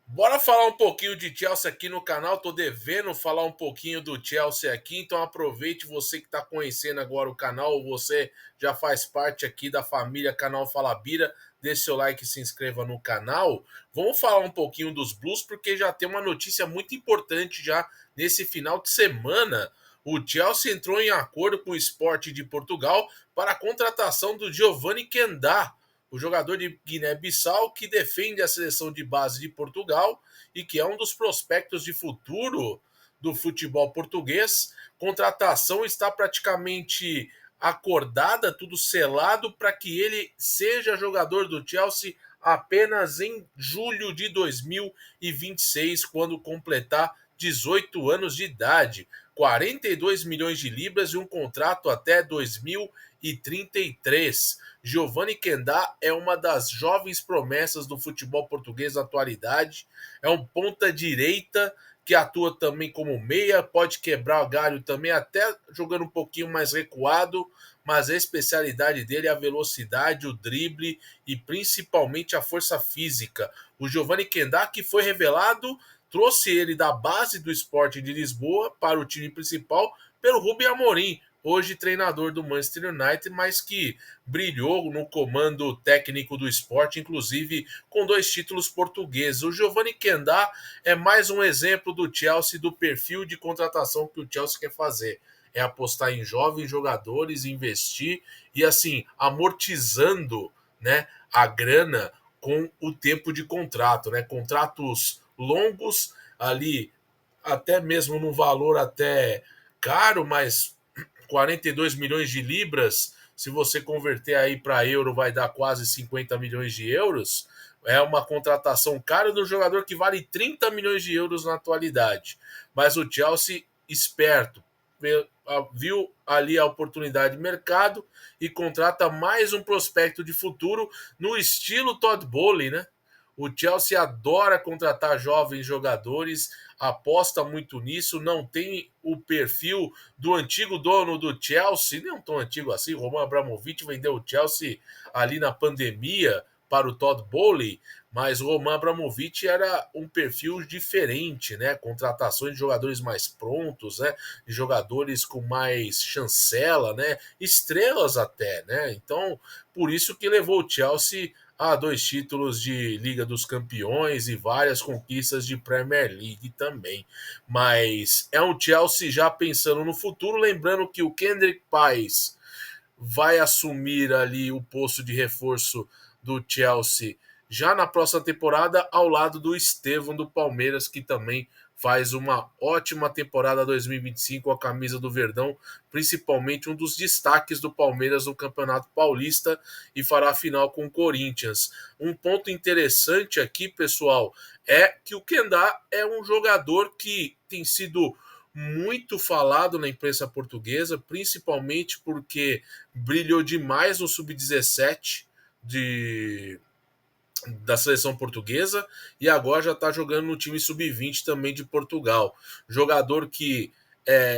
Bora falar um pouquinho de Chelsea aqui no canal. Tô devendo falar um pouquinho do Chelsea aqui, então aproveite você que está conhecendo agora o canal, ou você já faz parte aqui da família Canal Fala Bira, deixe seu like e se inscreva no canal. Vamos falar um pouquinho dos Blues, porque já tem uma notícia muito importante já nesse final de semana. O Chelsea entrou em acordo com o Sport de Portugal para a contratação do Giovanni Kendá, o jogador de Guiné-Bissau que defende a seleção de base de Portugal e que é um dos prospectos de futuro do futebol português. Contratação está praticamente acordada, tudo selado para que ele seja jogador do Chelsea apenas em julho de 2026, quando completar 18 anos de idade. 42 milhões de libras e um contrato até 2033. Giovanni Kendá é uma das jovens promessas do futebol português na atualidade. É um ponta-direita que atua também como meia, pode quebrar o galho também, até jogando um pouquinho mais recuado, mas a especialidade dele é a velocidade, o drible e principalmente a força física. O Giovanni Kendá, que foi revelado, trouxe ele da base do Sporting de Lisboa para o time principal pelo Rubem Amorim, hoje treinador do Manchester United, mas que brilhou no comando técnico do esporte, inclusive com 2 títulos portugueses. O Giovanni Kendá é mais um exemplo do Chelsea, do perfil de contratação que o Chelsea quer fazer. É apostar em jovens jogadores, investir e assim, amortizando, né, a grana com o tempo de contrato, né? Contratos longos ali, até mesmo num valor até caro, mas 42 milhões de libras, se você converter aí para euro, vai dar quase 50 milhões de euros. É uma contratação cara do jogador que vale 30 milhões de euros na atualidade. Mas o Chelsea, esperto, viu ali a oportunidade de mercado e contrata mais um prospecto de futuro no estilo Todd Bowley, né? O Chelsea adora contratar jovens jogadores, aposta muito nisso, não tem o perfil do antigo dono do Chelsea, não tão antigo assim, Roman Abramovich vendeu o Chelsea ali na pandemia para o Todd Bowley, mas o Roman Abramovich era um perfil diferente, né? Contratações de jogadores mais prontos, né? De jogadores com mais chancela, né? Estrelas até, né? Então, por isso que levou o Chelsea a 2 títulos de Liga dos Campeões e várias conquistas de Premier League também. Mas é um Chelsea já pensando no futuro, lembrando que o Kendrick Pais vai assumir ali o posto de reforço do Chelsea já na próxima temporada, ao lado do Estevão do Palmeiras, que também faz uma ótima temporada 2025 com a camisa do Verdão, principalmente um dos destaques do Palmeiras no Campeonato Paulista e fará a final com o Corinthians. Um ponto interessante aqui, pessoal, é que o Kendá é um jogador que tem sido muito falado na imprensa portuguesa, principalmente porque brilhou demais no sub-17 da seleção portuguesa e agora já está jogando no time sub-20 também de Portugal. Jogador que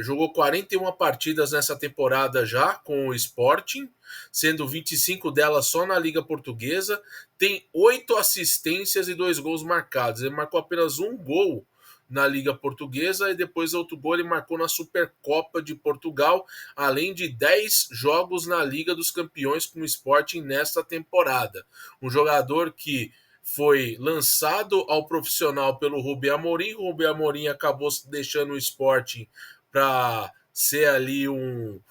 jogou 41 partidas nessa temporada já com o Sporting, sendo 25 delas só na Liga Portuguesa, tem 8 assistências e 2 gols marcados. Ele marcou apenas um gol na Liga Portuguesa e depois outro gol ele marcou na Supercopa de Portugal, além de 10 jogos na Liga dos Campeões com o Sporting nesta temporada. Um jogador que foi lançado ao profissional pelo Rubem Amorim. O Rubem Amorim acabou deixando o Sporting para ser ali o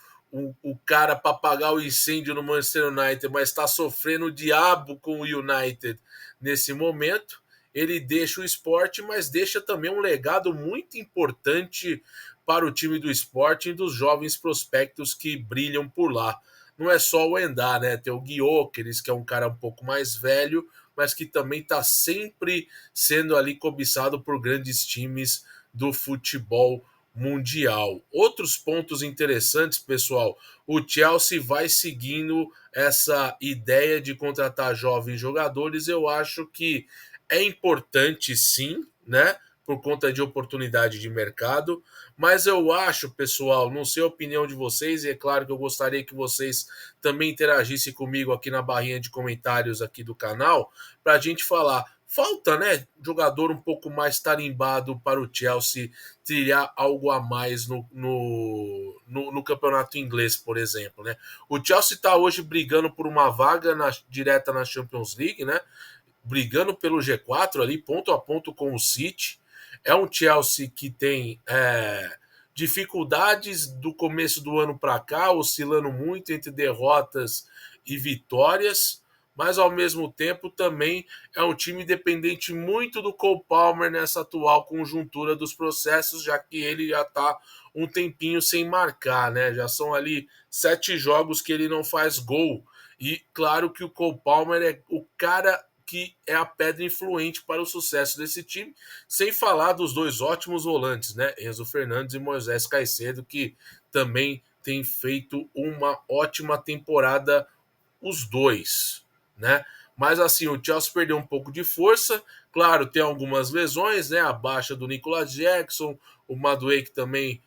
cara para apagar o incêndio no Manchester United, mas está sofrendo o diabo com o United nesse momento. Ele deixa o esporte, mas deixa também um legado muito importante para o time do esporte e dos jovens prospectos que brilham por lá. Não é só o Endá, né? Tem o Gyökeres, que é um cara um pouco mais velho, mas que também está sempre sendo ali cobiçado por grandes times do futebol mundial. Outros pontos interessantes, pessoal, o Chelsea vai seguindo essa ideia de contratar jovens jogadores. Eu acho que é importante sim, né? Por conta de oportunidade de mercado, mas eu acho, pessoal, não sei a opinião de vocês, e é claro que eu gostaria que vocês também interagissem comigo aqui na barrinha de comentários aqui do canal, para a gente falar. falta, né, jogador um pouco mais tarimbado para o Chelsea trilhar algo a mais no campeonato inglês, por exemplo, né? O Chelsea está hoje brigando por uma vaga direta na Champions League, né? Brigando pelo G4 ali, ponto a ponto com o City. É um Chelsea que tem dificuldades do começo do ano para cá, oscilando muito entre derrotas e vitórias, mas ao mesmo tempo também é um time dependente muito do Cole Palmer nessa atual conjuntura dos processos, já que ele já está um tempinho sem marcar, né? Já são ali 7 jogos que ele não faz gol. E claro que o Cole Palmer é o cara que é a pedra influente para o sucesso desse time, sem falar dos dois ótimos volantes, né? Enzo Fernandes e Moisés Caicedo, que também têm feito uma ótima temporada os dois, né? Mas assim, o Chelsea perdeu um pouco de força. Claro, tem algumas lesões, né? A baixa do Nicolas Jackson, o Madueke também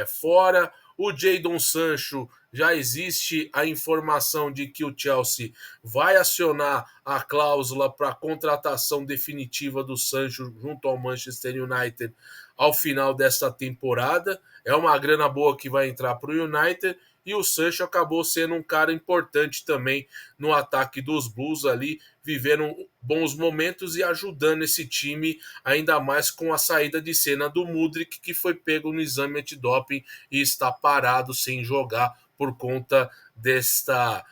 fora. O Jadon Sancho, já existe a informação de que o Chelsea vai acionar a cláusula para a contratação definitiva do Sancho junto ao Manchester United ao final desta temporada. É uma grana boa que vai entrar para o United e o Sancho acabou sendo um cara importante também no ataque dos Blues ali, vivendo bons momentos e ajudando esse time, ainda mais com a saída de cena do Mudryk, que foi pego no exame antidoping e está parado sem jogar por conta desta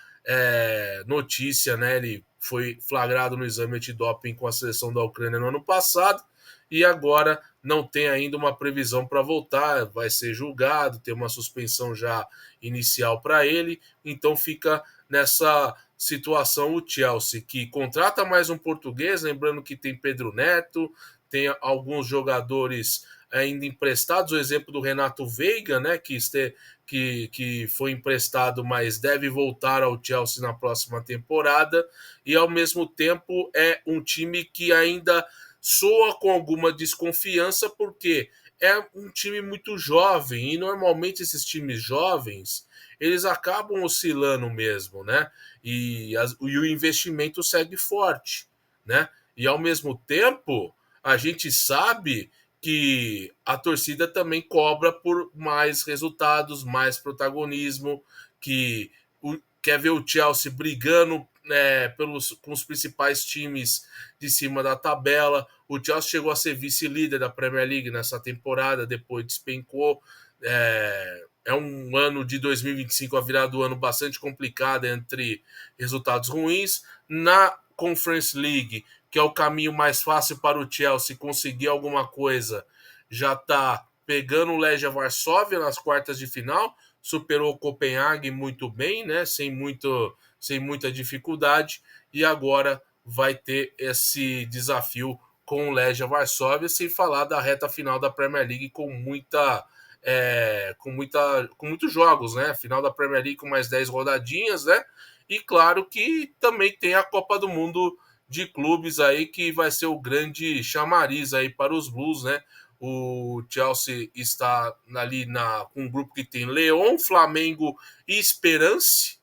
notícia, né? Ele foi flagrado no exame antidoping com a seleção da Ucrânia no ano passado e agora não tem ainda uma previsão para voltar, vai ser julgado, tem uma suspensão já inicial para ele, então fica nessa situação o Chelsea, que contrata mais um português, lembrando que tem Pedro Neto, tem alguns jogadores ainda emprestados, o exemplo do Renato Veiga, né, que foi emprestado, mas deve voltar ao Chelsea na próxima temporada, e ao mesmo tempo é um time que ainda soa com alguma desconfiança, porque é um time muito jovem, e normalmente esses times jovens, eles acabam oscilando mesmo, né? E o investimento segue forte, né? E ao mesmo tempo, a gente sabe que a torcida também cobra por mais resultados, mais protagonismo, que quer ver o Chelsea brigando com os principais times de cima da tabela. O Chelsea chegou a ser vice-líder da Premier League nessa temporada, depois despencou. É um ano de 2025, a virada do ano bastante complicada entre resultados ruins. Na Conference League, que é o caminho mais fácil para o Chelsea conseguir alguma coisa, já está pegando o Legia Varsóvia nas quartas de final, superou o Copenhague muito bem, né? Sem muita dificuldade, e agora vai ter esse desafio com o Legia Varsóvia, sem falar da reta final da Premier League com muitos jogos, né? Final da Premier League com mais 10 rodadinhas, né? E claro que também tem a Copa do Mundo de clubes aí, que vai ser o grande chamariz aí para os Blues, né? O Chelsea está ali com um grupo que tem Leão, Flamengo e Esperance,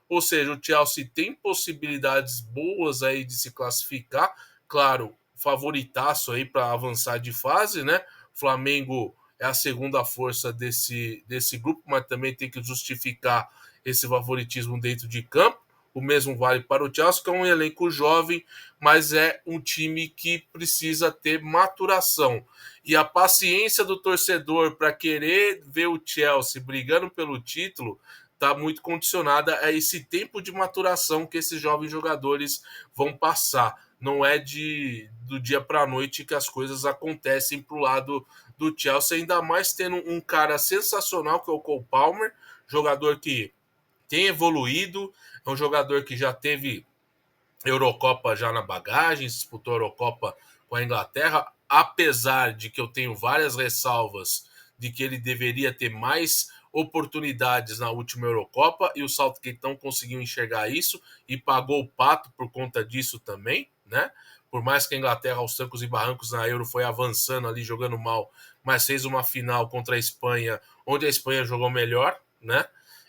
ou seja, o Chelsea tem possibilidades boas aí de se classificar, claro, favoritaço aí para avançar de fase, né? Flamengo é a segunda força desse grupo, mas também tem que justificar esse favoritismo dentro de campo. O mesmo vale para o Chelsea, que é um elenco jovem, mas é um time que precisa ter maturação. E a paciência do torcedor para querer ver o Chelsea brigando pelo título está muito condicionada a esse tempo de maturação que esses jovens jogadores vão passar. Não é do dia para a noite que as coisas acontecem para o lado do Chelsea, ainda mais tendo um cara sensacional que é o Cole Palmer, jogador que tem evoluído, é um jogador que já teve Eurocopa já na bagagem, disputou a Eurocopa com a Inglaterra, apesar de que eu tenho várias ressalvas de que ele deveria ter mais oportunidades na última Eurocopa, e o Southgate não conseguiu enxergar isso e pagou o pato por conta disso também, né? Por mais que a Inglaterra aos trancos e barrancos na Euro foi avançando ali, jogando mal, mas fez uma final contra a Espanha, onde a Espanha jogou melhor, né?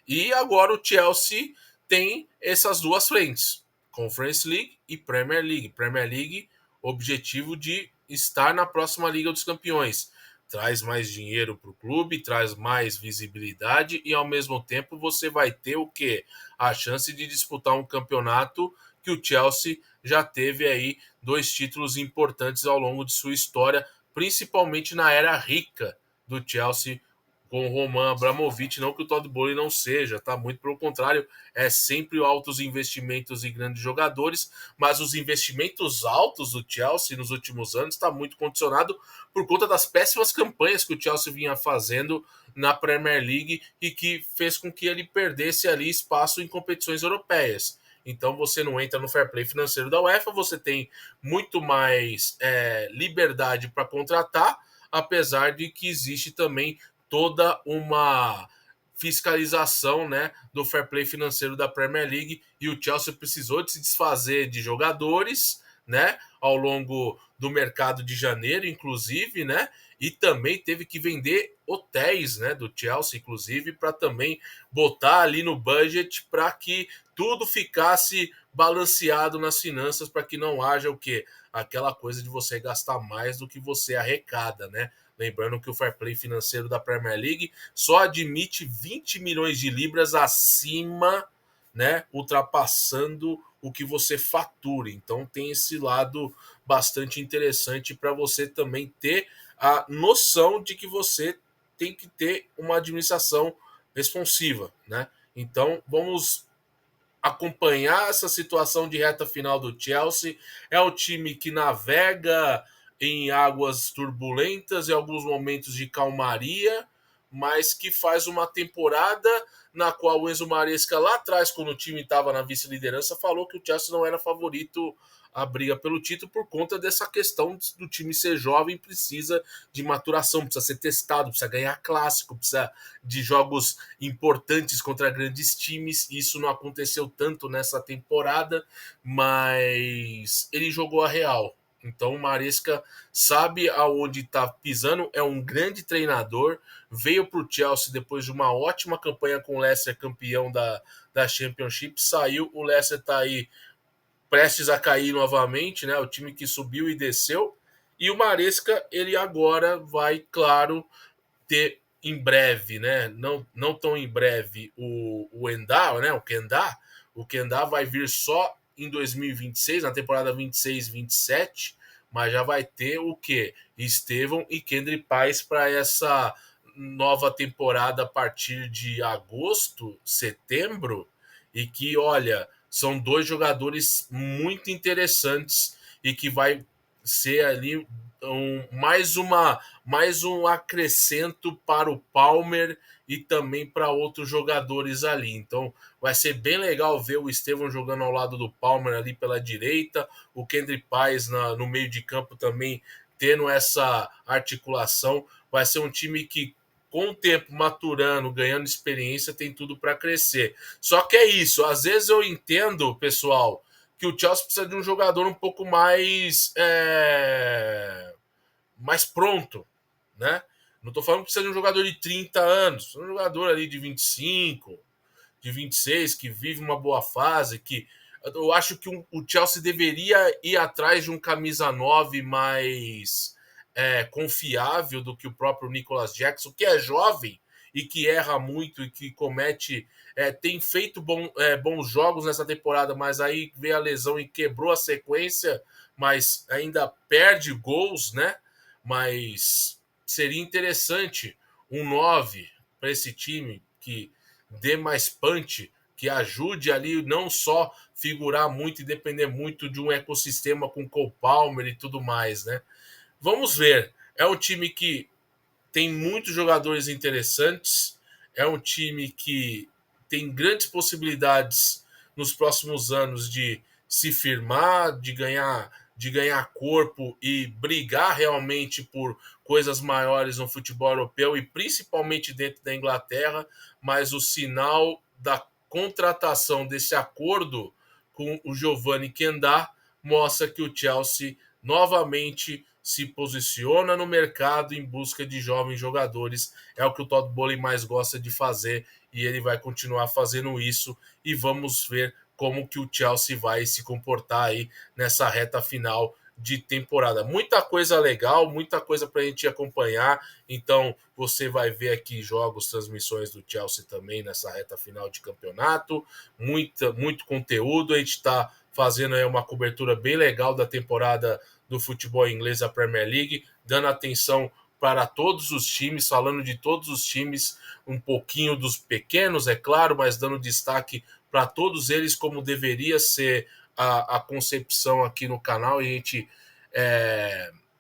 E agora o Chelsea tem essas duas frentes, Conference League e Premier League. Premier League, objetivo de estar na próxima Liga dos Campeões. Traz mais dinheiro para o clube, traz mais visibilidade e ao mesmo tempo você vai ter o quê? A chance de disputar um campeonato que o Chelsea já teve aí 2 títulos importantes ao longo de sua história, principalmente na era rica do Chelsea com o Roman Abramovich. Não que o Todd Bowley não seja, tá? Muito pelo contrário, é sempre altos investimentos e grandes jogadores, mas os investimentos altos do Chelsea nos últimos anos está muito condicionado por conta das péssimas campanhas que o Chelsea vinha fazendo na Premier League e que fez com que ele perdesse ali espaço em competições europeias. Então você não entra no fair play financeiro da UEFA, você tem muito mais liberdade para contratar, apesar de que existe também toda uma fiscalização, né, do fair play financeiro da Premier League, e o Chelsea precisou de se desfazer de jogadores, né, ao longo do mercado de janeiro, inclusive, né, e também teve que vender hotéis, né, do Chelsea, inclusive, para também botar ali no budget para que tudo ficasse balanceado nas finanças, para que não haja o quê? Aquela coisa de você gastar mais do que você arrecada, né? Lembrando que o fair play financeiro da Premier League só admite 20 milhões de libras acima, né, ultrapassando o que você fatura. Então tem esse lado bastante interessante para você também ter a noção de que você tem que ter uma administração responsiva, né? Então vamos acompanhar essa situação de reta final do Chelsea. É um time que navega em águas turbulentas, em alguns momentos de calmaria, mas que faz uma temporada na qual o Enzo Maresca, lá atrás, quando o time estava na vice-liderança, falou que o Chelsea não era favorito à briga pelo título por conta dessa questão do time ser jovem, precisa de maturação, precisa ser testado, precisa ganhar clássico, precisa de jogos importantes contra grandes times. Isso não aconteceu tanto nessa temporada, mas ele jogou a real. Então o Maresca sabe aonde está pisando, é um grande treinador, veio para o Chelsea depois de uma ótima campanha com o Leicester, campeão da Championship, saiu, o Leicester está aí prestes a cair novamente, né? O time que subiu e desceu, e o Maresca, ele agora vai, claro, ter em breve, né? Não tão em breve, o Endá, né? O Kendá vai vir só em 2026, na temporada 26-27, mas já vai ter o quê? Estevão e Kendrick Paz para essa nova temporada a partir de agosto, setembro, e que, olha, são 2 jogadores muito interessantes e que vai ser ali mais um acrescento para o Palmer e também para outros jogadores ali. Então vai ser bem legal ver o Estevão jogando ao lado do Palmer ali pela direita, o Kendrick Paz no meio de campo também tendo essa articulação. Vai ser um time que, com o tempo maturando, ganhando experiência, tem tudo para crescer. Só que é isso, às vezes eu entendo, pessoal, que o Chelsea precisa de um jogador um pouco mais pronto, né? Não estou falando que precisa de um jogador de 30 anos, um jogador ali de 25, de 26, que vive uma boa fase, que eu acho que o Chelsea deveria ir atrás de um camisa 9 mais confiável do que o próprio Nicolas Jackson, que é jovem e que erra muito e que comete. Tem feito bons jogos nessa temporada, mas aí veio a lesão e quebrou a sequência, mas ainda perde gols, né? Mas seria interessante um 9 para esse time que dê mais punch, que ajude ali não só figurar muito e depender muito de um ecossistema com Cole Palmer e tudo mais, né? Vamos ver. É um time que tem muitos jogadores interessantes, é um time que tem grandes possibilidades nos próximos anos de se firmar, de ganhar corpo e brigar realmente por coisas maiores no futebol europeu e principalmente dentro da Inglaterra, mas o sinal da contratação desse acordo com o Giovanni Kendá mostra que o Chelsea novamente se posiciona no mercado em busca de jovens jogadores. É o que o Todd Bowley mais gosta de fazer e ele vai continuar fazendo isso. E vamos ver como que o Chelsea vai se comportar aí nessa reta final de temporada. Muita coisa legal, muita coisa para a gente acompanhar. Então, você vai ver aqui jogos, transmissões do Chelsea também nessa reta final de campeonato. Muito conteúdo. A gente está fazendo aí uma cobertura bem legal da temporada do futebol inglês da Premier League, dando atenção para todos os times, falando de todos os times, um pouquinho dos pequenos, é claro, mas dando destaque para todos eles, como deveria ser a concepção aqui no canal. E a gente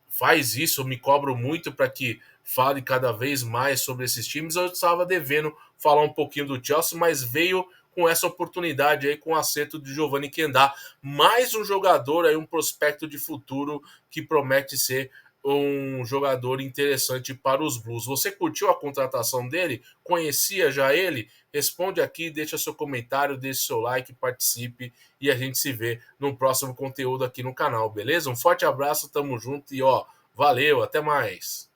faz isso, eu me cobro muito para que fale cada vez mais sobre esses times. Eu estava devendo falar um pouquinho do Chelsea, mas veio com essa oportunidade aí, com o acerto de Giovanni Kendá, mais um jogador aí, um prospecto de futuro que promete ser um jogador interessante para os Blues. Você curtiu a contratação dele? Conhecia já ele? Responde aqui, deixa seu comentário, deixa seu like, participe e a gente se vê no próximo conteúdo aqui no canal, beleza? Um forte abraço, tamo junto e valeu, até mais!